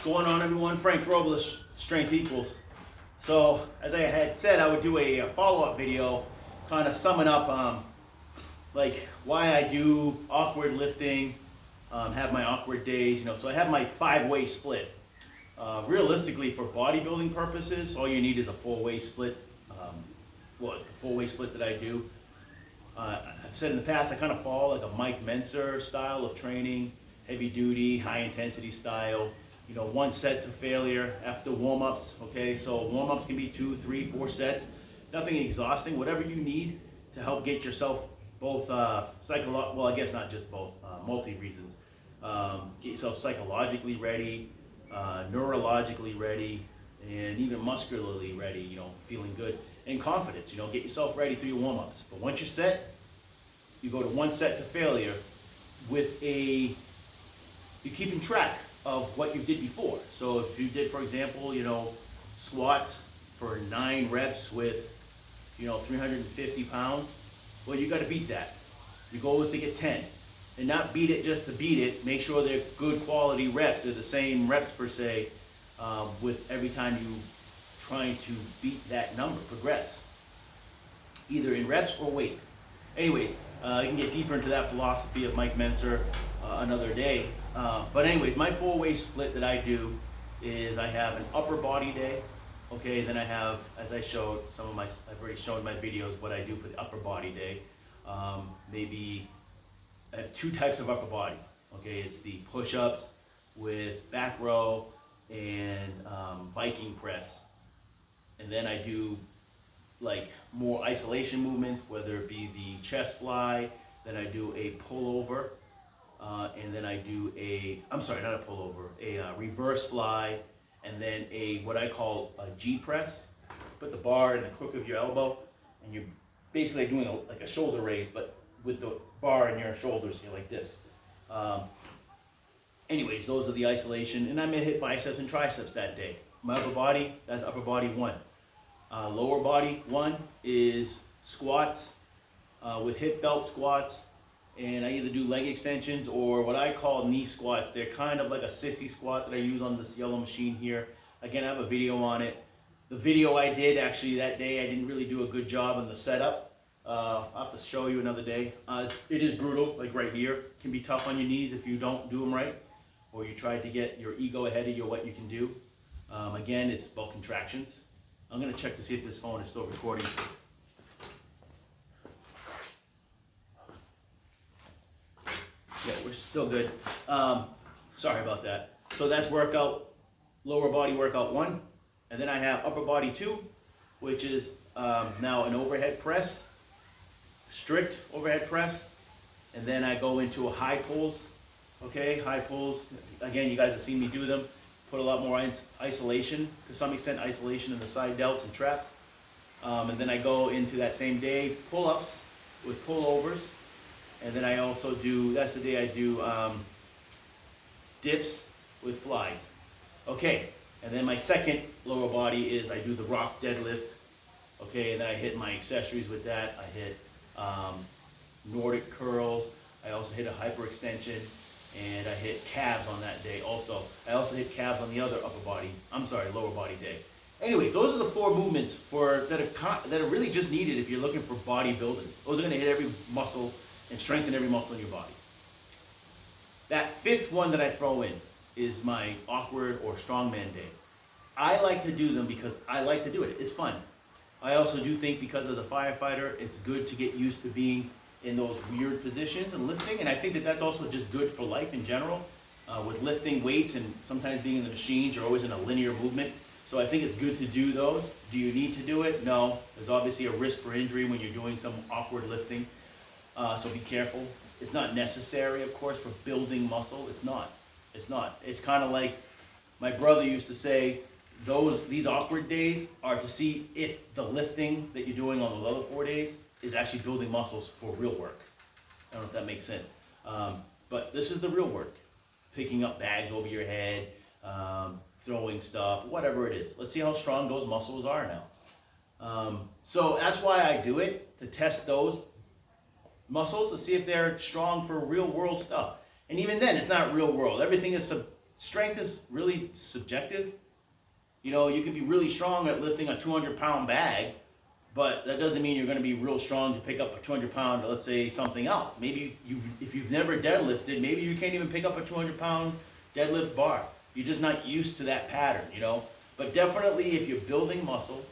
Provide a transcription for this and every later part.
Going on, everyone? Frank Robles, Strength Equals. So, as I had said, I would do a follow-up video, kind of summing up like why I do awkward lifting, have my awkward days, you know. So I have my 5-way split. Realistically, for bodybuilding purposes, all you need is a 4-way split. The 4-way split that I do. I've said in the past, I kind of follow like a Mike Mentzer style of training, heavy duty, high intensity style. You know, 1 set to failure after warm-ups, okay? So warm-ups can be 2, 3, 4 sets. Nothing exhausting, whatever you need to help get yourself both well, I guess not just both, multi-reasons. Get yourself psychologically ready, neurologically ready, and even muscularly ready, you know, feeling good. And confidence, you know, get yourself ready through your warm-ups. But once you're set, you go to 1 set to failure with you're keeping track of what you did before. So if you did, for example, you know, squats for 9 reps with, you know, 350 pounds, well, you got to beat that. Your goal is to get 10. And not beat it just to beat it. Make sure they're good quality reps. They're the same reps per se, with every time you trying to beat that number, progress. Either in reps or weight. Anyways, I can get deeper into that philosophy of Mike Mentzer another day. But anyways, my 4-way split that I do is I have an upper body day. Okay, then I have, as I showed, I've already shown my videos what I do for the upper body day. Maybe I have 2 types of upper body. Okay, it's the push-ups with back row and Viking press. And then I do like more isolation movements, whether it be the chest fly, then I do a pullover, and then I do not a pullover, a reverse fly, and then what I call a G press. Put the bar in the crook of your elbow, and you're basically doing like a shoulder raise, but with the bar in your shoulders here like this. Anyways, those are the isolation, and I'm gonna hit biceps and triceps that day. My upper body, that's upper body 1. Lower body 1 is squats with hip belt squats, and I either do leg extensions or what I call knee squats. They're kind of like a sissy squat that I use on this yellow machine here. Again, I have a video on it. The video I did actually that day, I didn't really do a good job on the setup. I'll have to show you another day. It is brutal, like right here. It can be tough on your knees if you don't do them right, or you try to get your ego ahead of you, what you can do. Again, it's about contractions. I'm gonna check to see if this phone is still recording. Yeah, we're still good. Sorry about that. So that's lower body workout 1. And then I have upper body 2, which is now an overhead press, strict overhead press. And then I go into a high pulls. Okay, high pulls. Again, you guys have seen me do them. Put a lot more isolation, to some extent isolation in the side delts and traps. And then I go into that same day, pull-ups with pullovers. And then I also that's the day I do dips with flies. Okay, and then my second lower body is I do the rock deadlift. Okay, and then I hit my accessories with that. I hit Nordic curls. I also hit a hyperextension. And I hit calves on that day also. I also hit calves on the other lower body day. Anyways, those are the 4 movements that are really just needed if you're looking for bodybuilding. Those are gonna hit every muscle and strengthen every muscle in your body. That 5th one that I throw in is my awkward or strongman day. I like to do them because I like to do it. It's fun. I also do think because as a firefighter, it's good to get used to being in those weird positions and lifting, and I think that that's also just good for life in general. With lifting weights and sometimes being in the machines, you're always in a linear movement. So I think it's good to do those. Do you need to do it? No. There's obviously a risk for injury when you're doing some awkward lifting. So be careful. It's not necessary, of course, for building muscle. It's not. It's not. It's kind of like my brother used to say, these awkward days are to see if the lifting that you're doing on those other 4 days is actually building muscles for real work. I don't know if that makes sense. But this is the real work. Picking up bags over your head, throwing stuff, whatever it is. Let's see how strong those muscles are now. So that's why I do it, to test those muscles, to see if they're strong for real world stuff. And even then, it's not real world. Everything is strength is really subjective. You know, you can be really strong at lifting a 200-pound bag, but that doesn't mean you're going to be real strong to pick up a 200-pound, let's say, something else. Maybe if you've never deadlifted, maybe you can't even pick up a 200-pound deadlift bar. You're just not used to that pattern, you know. But definitely, if you're building muscle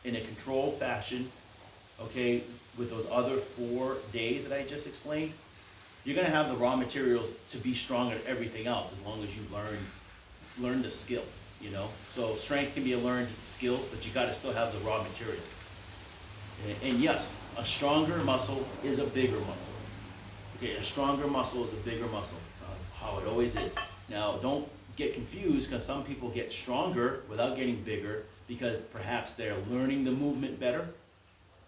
in a controlled fashion, okay, with those other 4 days that I just explained, you're going to have the raw materials to be strong at everything else as long as you learn the skill, you know. So strength can be a learned skill, but you got to still have the raw materials. And yes, a stronger muscle is a bigger muscle. Okay, a stronger muscle is a bigger muscle. How it always is. Now, don't get confused, because some people get stronger without getting bigger because perhaps they're learning the movement better.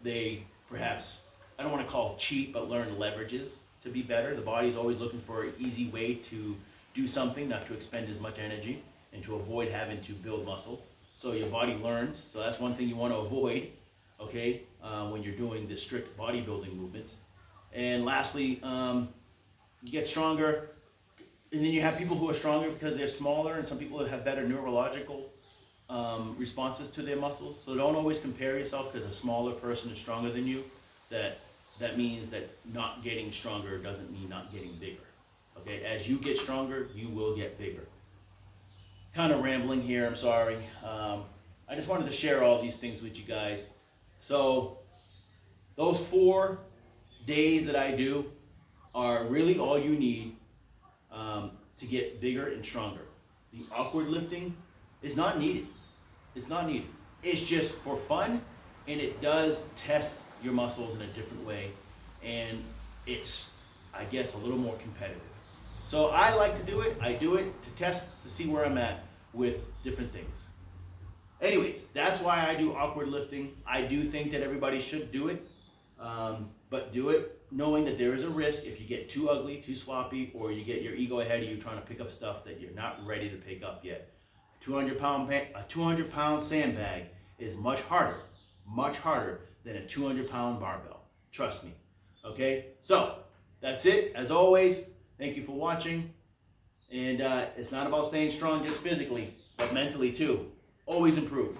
They perhaps, I don't want to call it cheat, but learn leverages to be better. The body's always looking for an easy way to do something, not to expend as much energy, and to avoid having to build muscle. So your body learns. So that's one thing you want to avoid, okay, when you're doing the strict bodybuilding movements. And lastly, you get stronger. And then you have people who are stronger because they're smaller, and some people that have better neurological responses to their muscles. So don't always compare yourself because a smaller person is stronger than you. That means that not getting stronger doesn't mean not getting bigger. Okay, as you get stronger, you will get bigger. Kind of rambling here, I'm sorry. I just wanted to share all these things with you guys. So those 4 days that I do are really all you need to get bigger and stronger. The awkward lifting is not needed. It's not needed. It's just for fun, and it does test your muscles in a different way, and it's, I guess, a little more competitive. So I like to do it. I do it to test, to see where I'm at with different things. Anyways, that's why I do awkward lifting. I do think that everybody should do it, but do it knowing that there is a risk if you get too ugly, too sloppy, or you get your ego ahead of you trying to pick up stuff that you're not ready to pick up yet. A 200-pound sandbag is much harder than a 200-pound barbell. Trust me. Okay? So, that's it. As always, thank you for watching. And it's not about staying strong just physically, but mentally too. Always improve.